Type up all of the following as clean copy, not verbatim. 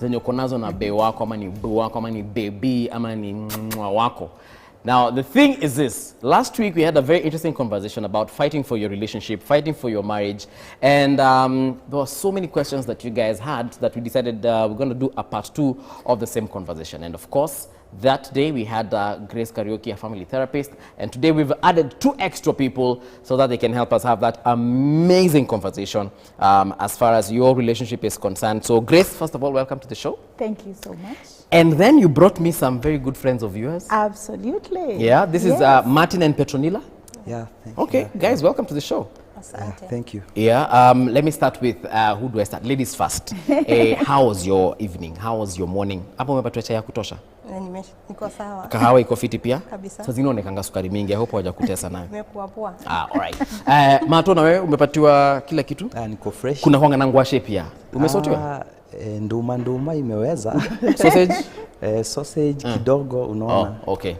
zenye uko nazo na be wako ama ni boo wako ama ni baby ama ni wako. Now, the thing is this. Last week, we had a very interesting conversation about fighting for your relationship, fighting for your marriage. And there were so many questions that you guys had that we decided we're going to do a part 2 of the same conversation. And of course, that day we had Grace Kariuki, a family therapist. And today we've added 2 extra people so that they can help us have that amazing conversation as far as your relationship is concerned. So Grace, first of all, welcome to the show. Thank you so much. And then you brought me some very good friends of yours. Absolutely. Yeah, this is Martin and Petronila. Yeah, thank Okay, you. guys, welcome to the show. Yeah, thank you. Yeah, let me start with, who do I start? Ladies first. How was your evening? How was your morning? Hapo umepata chai ya kutosha? Niko sawa. Kahawa iko fiti pia? Kabisa. Sasa zingine onekanga sukari mingi, I hope hawajakutesa nayo. Nimekuwa poa. Alright. Mato, na wewe umepatiwa kila kitu? Niko fresh. Kuna kwanga na ngwashe pia. Umesotiwa? Nduma imeweza. Sausage? Sausage kidogo unaona. Oh, okay.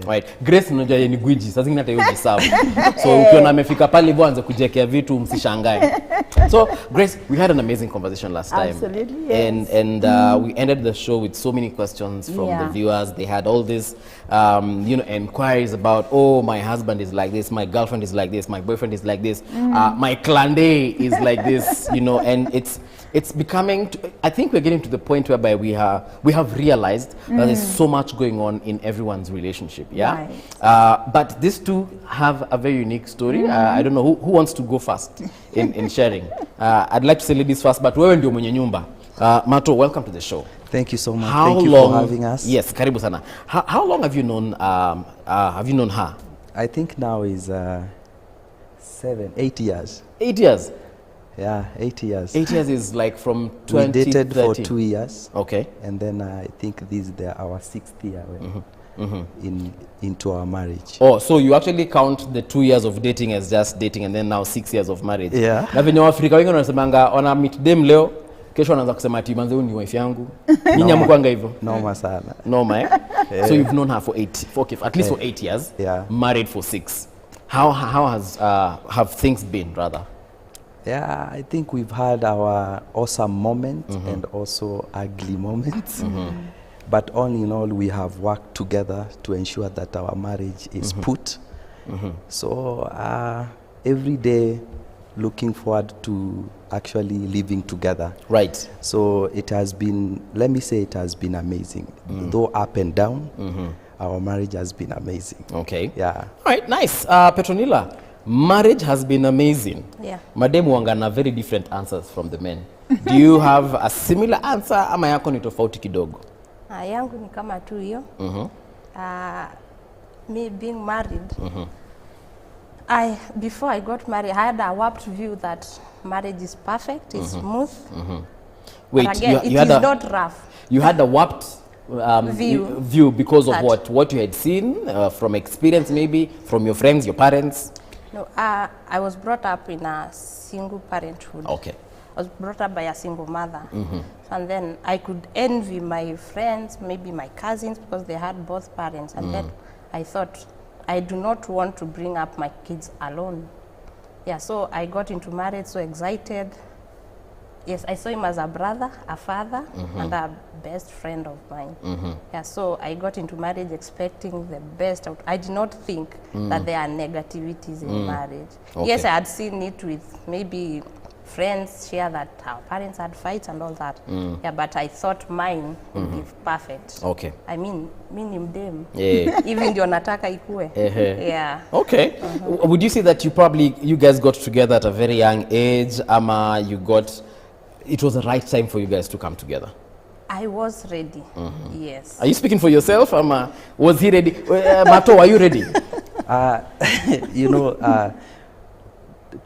Right. Grace unajua yeye ni gwiji. Sasa zingine hata yeye jisabu. So ukiona amefika pale hivyo anze kujekea vitu msishangae. So Grace, we had an amazing conversation last time. Absolutely, yes. And we ended the show with so many questions from the viewers. They had all this inquiries about, oh, my husband is like this, my girlfriend is like this, my boyfriend is like this, my clandé is like this, and it's becoming, I think we're getting to the point whereby we have realized that there's so much going on in everyone's relationship, yeah? Right. But these two have a very unique story. I don't know who wants to go first in sharing. I'd like to say ladies first, but wewe ndio mwenye nyumba. Mato, welcome to the show. Thank you so much. Thank you for having us. Yes, karibu sana. How long have you known her? I think now is 8 years. 8 years? Yeah, 8 years. 8 years is like from 2013. We dated for 2 years. Okay. And then I think this is our 6th year into our marriage. Oh, so you actually count the 2 years of dating as just dating and then now 6 years of marriage. Yeah. Na venye Waafrika wengi wanasemanga wana meet them leo, kesho wanaanza kusema ati manze huyu ni wife yangu. Nyinyi hamkwanga hivyo? Noma sana. Noma, eh? So you've known her for at least for 8 years. Yeah. Married for 6. How have things been rather? Yeah, I think we've had our awesome moments and also ugly moments. But all in all, we have worked together to ensure that our marriage is put. So every day, looking forward to actually living together. Right. So it has been, let me say it has been amazing. Though up and down, our marriage has been amazing. Okay. Yeah. All right, nice. Petronila, marriage has been amazing. Yeah. Madam wangana very different answers from the men. Do you have a similar answer ama yako ni tofauti kidogo? Yangu ni kama tu hiyo. Me being married, before I got married, I had a warped view that marriage is perfect, it's smooth. Wait, but again, it is not rough. You had a warped view because of what you had seen from experience, maybe from your friends, your parents? No, I was brought up in a single parenthood. Okay. I was brought up by a single mother. And then I could envy my friends, maybe my cousins, because they had both parents. And then I thought, I do not want to bring up my kids alone. Yeah, so I got into marriage so excited. Yes, I saw him as a brother, a father, and a best friend of mine. Yeah, so I got into marriage expecting the best out. I did not think that there are negativities in marriage. Okay. Yes, I had seen it with maybe friends share that our parents had fights and all that. Yeah, but I thought mine would be perfect. Okay. I mean, ni mdem. Yeah. Even ndio nataka ikue. Yeah. Okay. Would you say that you guys got together at a very young age, ama it was the right time for you guys to come together? I was ready. Yes. Are you speaking for yourself, ama was he ready? Mato, are you ready?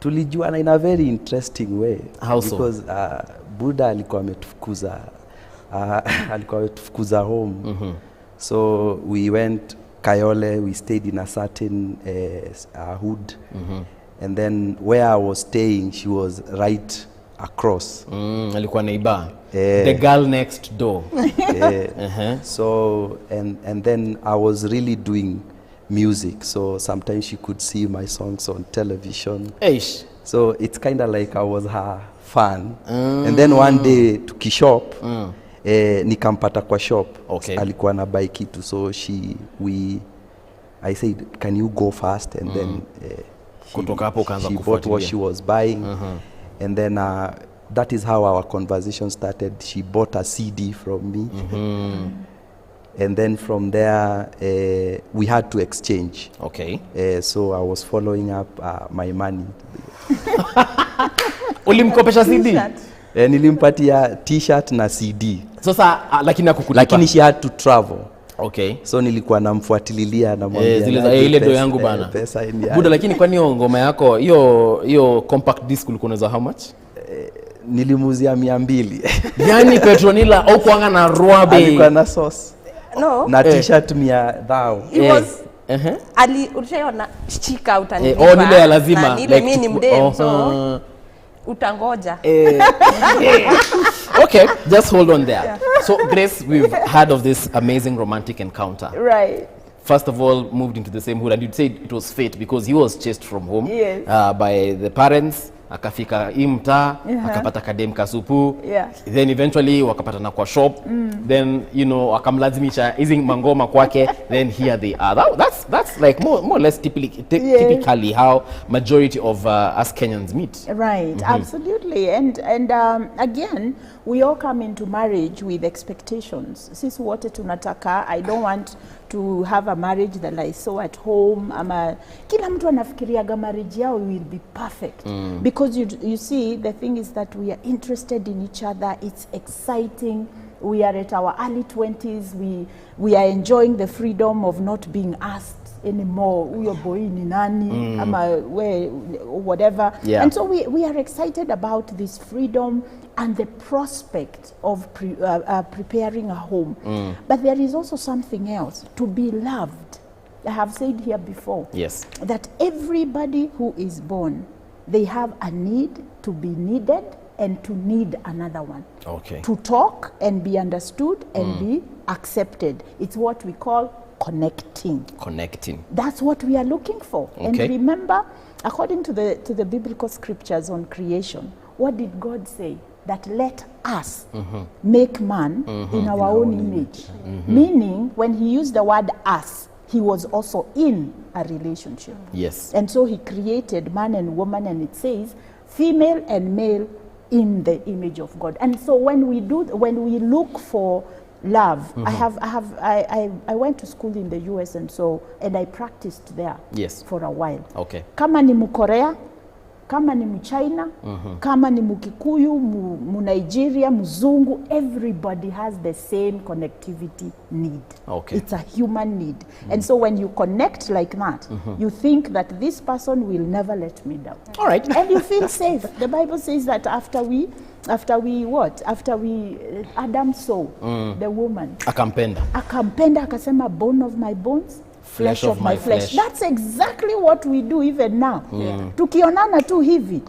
Tulijuana in a very interesting way. How so? Because Buddha alikuwa ametufukuza home. So we went Kayole, we stayed in a certain hood. And then where I was staying, she was right across. Alikuwa neighbor. The girl next door. So and then I was really doing music, so sometimes she could see my songs on television. Eish. So it's kind of like I was her fan. And then one day to Kishop, nikampata kwa shop. Okay. Alikuwa na buy kitu, so I said, can you go fast? And then kutoka hapo kaanza she bought what she was buying. And then that is how our conversation started. She bought a CD from me. And then from there, we had to exchange. Okay. So I was following up my money. Ulimkopesha CD? Nilimpatia t-shirt na CD. Sasa lakini hakukulipa. Lakini she had to travel. Okay. So nilikuwa namfuatililia na mwambia zile ile do yangu bana. Pesa Buda, lakini kwani hiyo ngoma yako hiyo compact disc ulikuwa unauza how much? Nilimuzia 200. Yani Petronila au kuanga na ruabe. Alikuwa na sauce. No. Na t-shirt 100. It was ulishaona shika utanipa. Nile ya lazima. Na nile mimi ni mdem, so utangoja. Okay, just hold on there. So Grace, we've heard of this amazing romantic encounter. Right. First of all, moved into the same hood, and you'd say it was fate because he was chased from home. Yes. By the parents. Akafika imta, akapata kadem kasupu. Yeah. Then eventually wakapatana kwa shop. Then wakamlazimisha hizi mangoma kwake. Then here they are. That's like more or less typically how majority of us Kenyans meet. Right, absolutely. And again, we all come into marriage with expectations. Sisi wote tunataka, I don't want to have a marriage that I saw at home. Kila mtu anafikiriaga marriage yao will be perfect. Because you see, the thing is that we are interested in each other. It's exciting. We are at our early 20s. We are enjoying the freedom of not being asked anymore. Uyo boy ni nani? Whatever. Yeah. And so we are excited about this freedom and the prospect of preparing a home. But there is also something else, to be loved. I have said here before, yes, that everybody who is born, they have a need to be needed and to need another one. Okay. To talk and be understood and be accepted. It's what we call connecting. Connecting. That's what we are looking for. Okay. And remember, according to the biblical scriptures on creation, what did God say? That let us make man in our own image. Meaning, when he used the word us, he was also in a relationship. Yes. And so he created man and woman, and it says female and male in the image of God. And so when we look for love, I went to school in the US, and I practiced there. Yes. For a while. Okay. Kama ni Mkorea, kama ni Mchina, kama ni Mkikuyu, Nigeria, Mzungu, everybody has the same connectivity need. Okay. It's a human need. And so when you connect like that, you think that this person will never let me down. All right. And you feel safe. The Bible says that after Adam saw the woman, Akampenda. akasema bone of my bones, flesh of my flesh. That's exactly what we do even now. Tukionana tu hivi,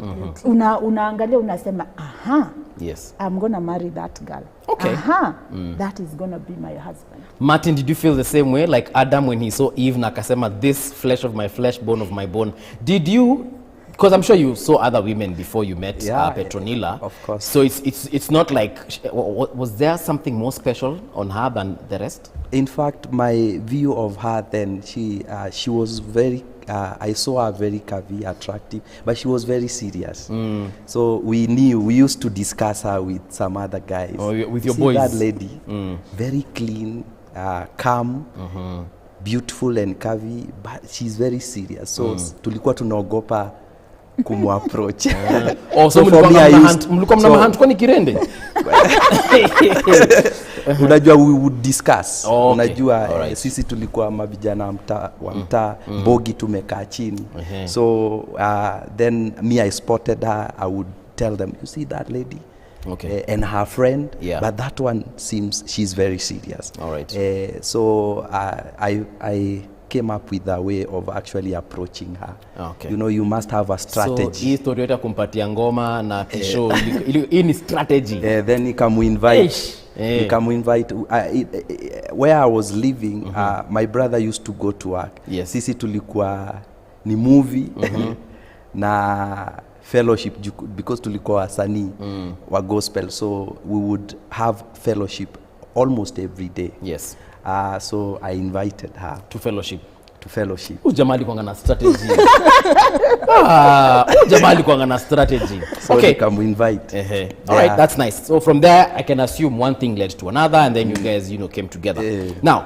unaangalia unasema, aha, yes, I'm going to marry that girl. Okay. Aha, that is going to be my husband. Martin, did you feel the same way like Adam when he saw Eve na akasema this flesh of my flesh, bone of my bone? Did you, because I'm sure you saw other women before you met Petronila. Of course. So it's not like, was there something more special on her than the rest? In fact, my view of her then, she was very, I saw her very curvy, attractive, but she was very serious. So we used to discuss her with some other guys. Oh, with your See boys? That lady, very clean, calm, beautiful and curvy, but she's very serious. So tulikuwa tunaogopa kumapproach. So for me, mlikuwa mnahunt kwani Kirende? Unajua we would discuss. Okay. Unajua sisi tulikuwa mavijana wa mtaa, bogi tumekaa chini. So then me, I spotted her. I would tell them, you see that lady? Okay. And her friend, Yeah. but that one seems she's very serious. All right. So I came up with a way of actually approaching her. Okay. You know, you must have a strategy. So hii story yote kumpatia ngoma na kisho, hii ni strategy. Then nikamuinvite. Where I was living, my brother used to go to work. Yes. Sisi tulikuwa ni movie na fellowship because tulikuwa wasanii wa gospel, so we would have fellowship almost every day. Yes. So I invited her To fellowship. to fellowship. Jamaa alikuwa na strategy. Jamaa alikuwa na strategy. So okay. Come invite. All right, that's nice. So from there, I can assume one thing led to another, and then you guys, came together. Now,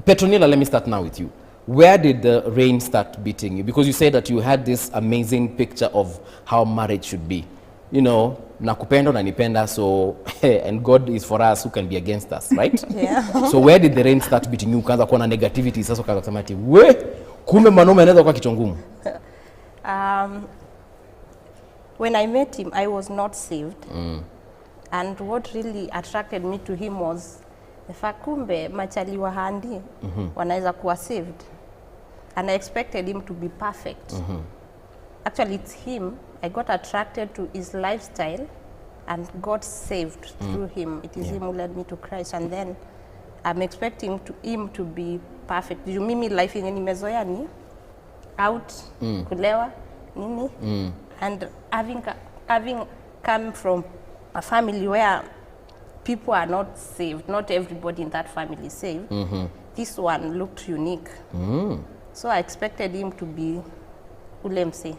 Petronilla, let me start now with you. Where did the rain start beating you? Because you said that you had this amazing picture of how marriage should be. Nakupenda na nipenda, so and God is for us, who can be against us, right? Yeah. So where did the rain start beating you? Ukaanza kuwa na negativity, sasa ukaanza kusema ati we kumbe maneno yanaweza kuwa kichwa ngumu. When I met him, I was not saved. And what really attracted me to him was the fact kumbe machali wa handi wanaweza kuwa saved. And I expected him to be perfect. Actually, it's him. I got attracted to his lifestyle and got saved through him. It is him who led me to Christ. And then I'm expecting him to be perfect. You mimi life yenye nimezoea ni out, kulewa, nini. And having come from a family where people are not saved, not everybody in that family is saved, this one looked unique. So I expected him to be ulemse.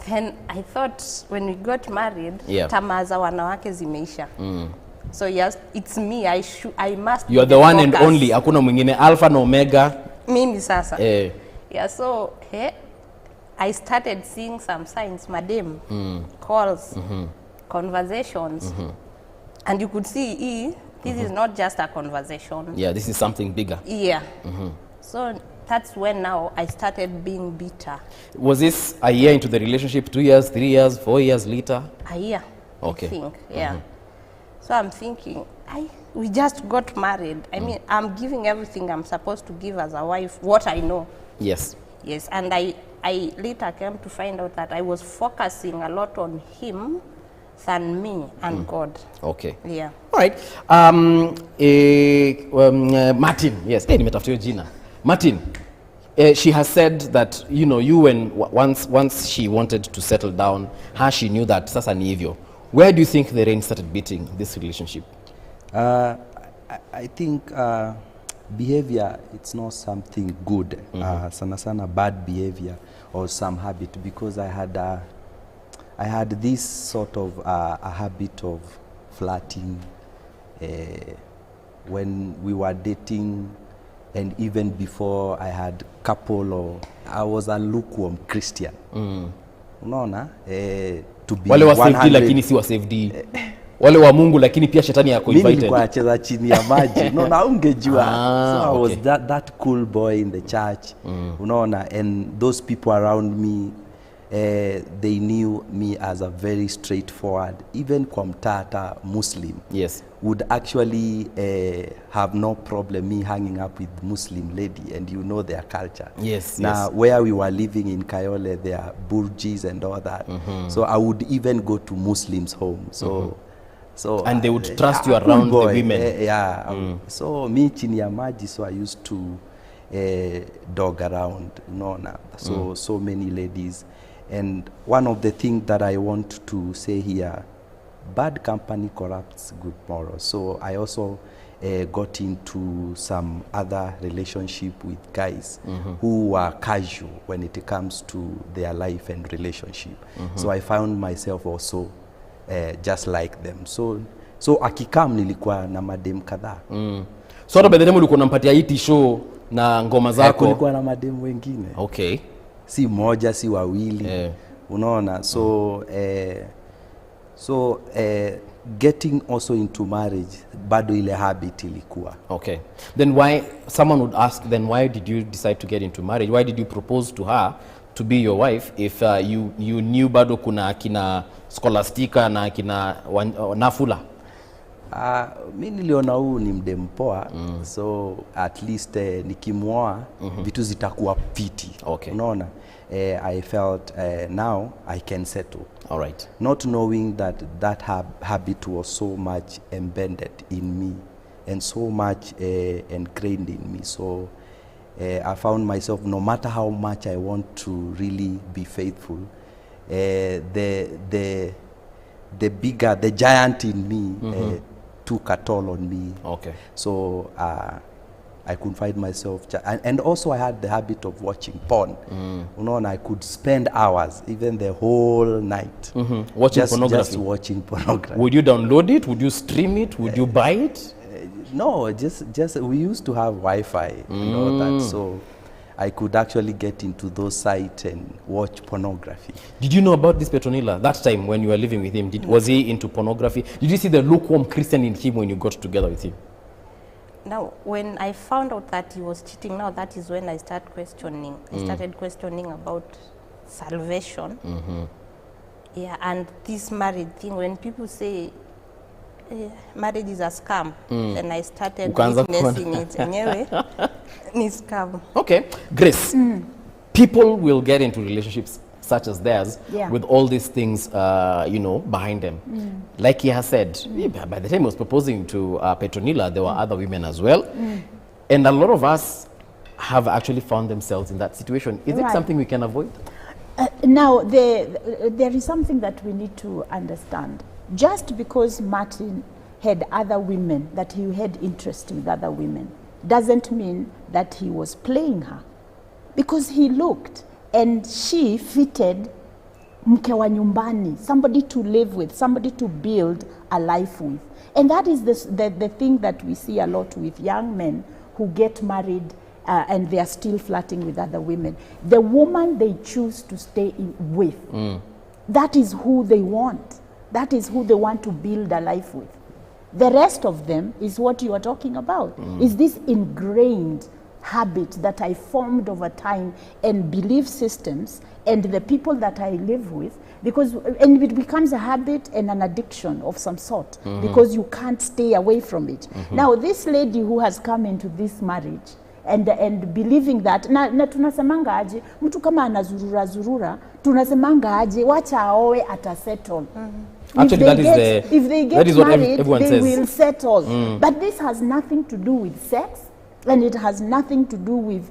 Then I thought when we got married, tamaa za wanawake zimeisha. So yes, it's me. I must. You are the one and only. Hakuna mwingine, alpha na omega. Mimi sasa. Yeah, so I started seeing some signs, madam, calls, conversations, and you could see this is not just a conversation. Yeah, this is something bigger. Yeah. So that's when now I started being bitter. Was this a year into the relationship, 2 years, 3 years, 4 years later? A year, okay. I think, yeah. So I'm thinking, we just got married. I mean, I'm giving everything I'm supposed to give as a wife, what I know. Yes. Yes, and I later came to find out that I was focusing a lot on him than me and God. Okay. Yeah. All right. Martin, yes. Nimetafutia jina. Martin, she has said that, once she wanted to settle down, she knew that sasa ni hivyo. Where do you think the rain started beating this relationship? I think behavior, it's not something good. Sana bad behavior or some habit, because I had this sort of a habit of flirting when we were dating, and even before I had couple, or I was a lukewarm Christian. Unaona? To be wale wa safety lakini si wa safety. Wale wa Mungu lakini pia shetani yako invited. Mimi nilikuwa nacheza chini ya maji. Unaona, ungejua. So I was that cool boy in the church. Unaona, and those people around me, they knew me as a very straightforward, even kwa mtata Muslim. Yes. Would actually have no problem me hanging up with Muslim lady, and their culture. Yes. Now, where we were living in Kayole, there are burjis and all that. So I would even go to Muslims' home. So and they would trust you around the women. So me chini ya maji, so I used to dog around, so many ladies. And one of the things that I want to say here, bad company corrupts good morals. So I also got into some other relationship with guys who were casual when it comes to their life and relationship. So I found myself also just like them. So akikam nilikuwa na madem kadhaa. So hata bedemu ulikuwa unampatia hiti show na ngoma zako? Kulikuwa na madem wengine. Okay. Si moja, si wawili. Unaona, so getting also into marriage, bado ile habit ilikuwa. Okay. Then someone would ask, then why did you decide to get into marriage? Why did you propose to her to be your wife if you knew bado kuna akina Scholastica na akina Nafula? Mi niliona huu ni mdempoa, so at least nikimwoa vitu zitakuwa fiti. Okay. Unaona, I felt now I can settle. All right. Not knowing that habit was so much embedded in me and so much ingrained in me. So I found myself, no matter how much I want to really be faithful, the giant in me took a toll on me. Okay. So I could find myself, and also I had the habit of watching porn. You know, and I could spend hours, even the whole night, Watching pornography. Just watching pornography. Would you download it? Would you stream it? Would you buy it? No, just we used to have Wi-Fi and all that, so I could actually get into those sites and watch pornography. Did you know about this Petronilla that time when you were living with him? Was he into pornography? Did you see the lukewarm Christian in him when you got together with him? Now, when I found out that he was cheating, now that is when I started questioning. I started questioning about salvation. Yeah, and this marriage thing, when people say marriage is a scam, then I started witnessing it. Anyway, ni scam. Okay, Grace. People will get into relationships such as theirs with all these things, you know, behind them. Like he has said, by the time he was proposing to Petronilla, there were other women as well. And a lot of us have actually found themselves in that situation. Is it something we can avoid? Now, there is something that we need to understand. Just because Martin had other women, that he had interest with other women, doesn't mean that he was playing her. Because he looked and she fitted mke wa nyumbani, somebody to live with, somebody to build a life with. And that is the thing that we see a lot with young men who get married and they are still flirting with other women. The woman they choose to stay with, that is who they want. That is who they want to build a life with. The rest of them is what you are talking about. Is this ingrained habit that I formed over time and belief systems and the people that I live with, and it becomes a habit and an addiction of some sort because you can't stay away from it. Now, this lady who has come into this marriage and believing that na tunasemanga aje mtu kama anazurura zurura tunasemanga aje wacha aoe atasettle. Actually, If they get married, they says. will settle. But this has nothing to do with sex, and it has nothing to do with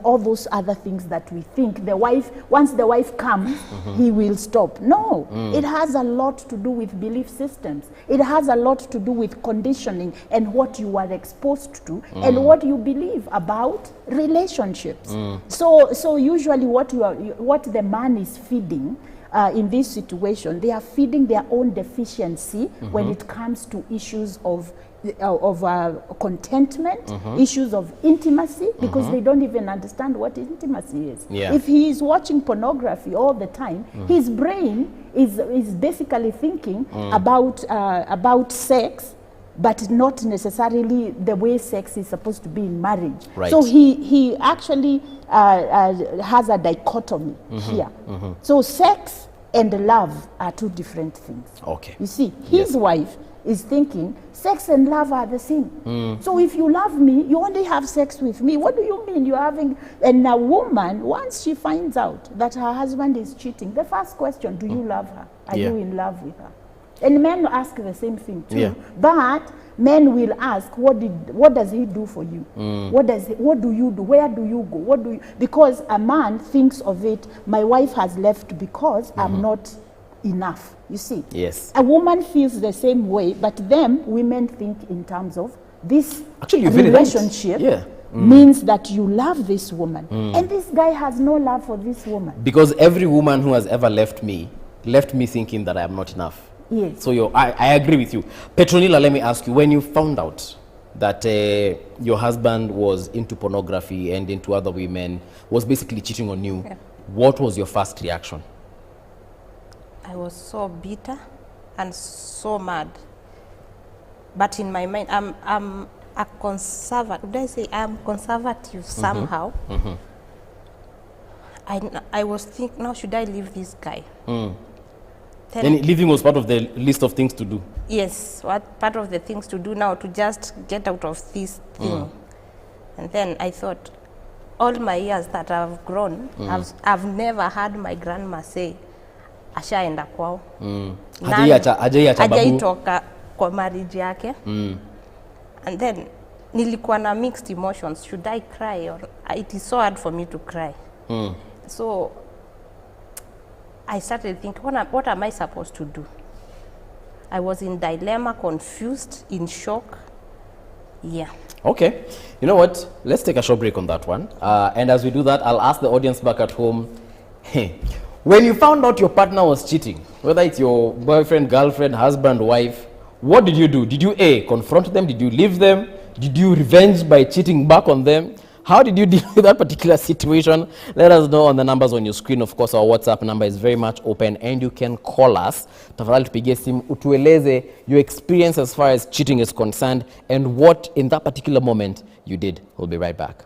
all those other things that we think. The wife, once the wife comes, he will stop. No, it has a lot to do with belief systems. It has a lot to do with conditioning and what you are exposed to and what you believe about relationships. So usually what the man is feeding in this situation, they are feeding their own deficiency when it comes to issues of contentment, issues of intimacy, because they don't even understand what intimacy is. If he is watching pornography all the time, his brain is basically thinking about sex, but not necessarily the way sex is supposed to be in marriage. So he actually has a dichotomy here. So sex and love are two different things. You see, his wife is thinking sex and love are the same. So if you love me, you only have sex with me. What do you mean you're having? And a woman, once she finds out that her husband is cheating, the first question, do you love her? Are you in love with her? And men ask the same thing too. But men will ask, what does he do for you? What do you do? Where do you go? Because a man thinks of it, my wife has left because I'm not enough. You see? Yes. A woman feels the same way, but women think in terms of this relationship means that you love this woman. And this guy has no love for this woman. Because every woman who has ever left me thinking that I am not enough. Yes. So I agree with you. Petronilla, let me ask you, when you found out that your husband was into pornography and into other women, was basically cheating on you, what was your first reaction? I was so bitter and so mad. But in my mind, I'm a conservative. Would I say I'm conservative somehow? I was thinking, now should I leave this guy? Then leaving was part of the list of things to do. Yes, what part of the things to do now to just get out of this thing. And then I thought, all my years that I've grown, I've never had my grandma say, ashaenda kwao. Hajaitoka kwa marriage yake. And then nilikuwa na mixed emotions. Should I cry? Or it is so hard for me to cry. So I started thinking, what am I supposed to do? I was in dilemma, confused, in shock. Yeah. Okay. You know what? Let's take a short break on that one. And as we do that, I'll ask the audience back at home, hey, when you found out your partner was cheating, whether it's your boyfriend, girlfriend, husband, wife, what did you do? Did you A, confront them? Did you leave them? Did you revenge by cheating back on them? How did you deal with that particular situation? Let us know on the numbers on your screen. Of course, our WhatsApp number is very much open and you can call us. Tafadhali tupigie simu utueleze your experience as far as cheating is concerned and what in that particular moment you did. We'll be right back.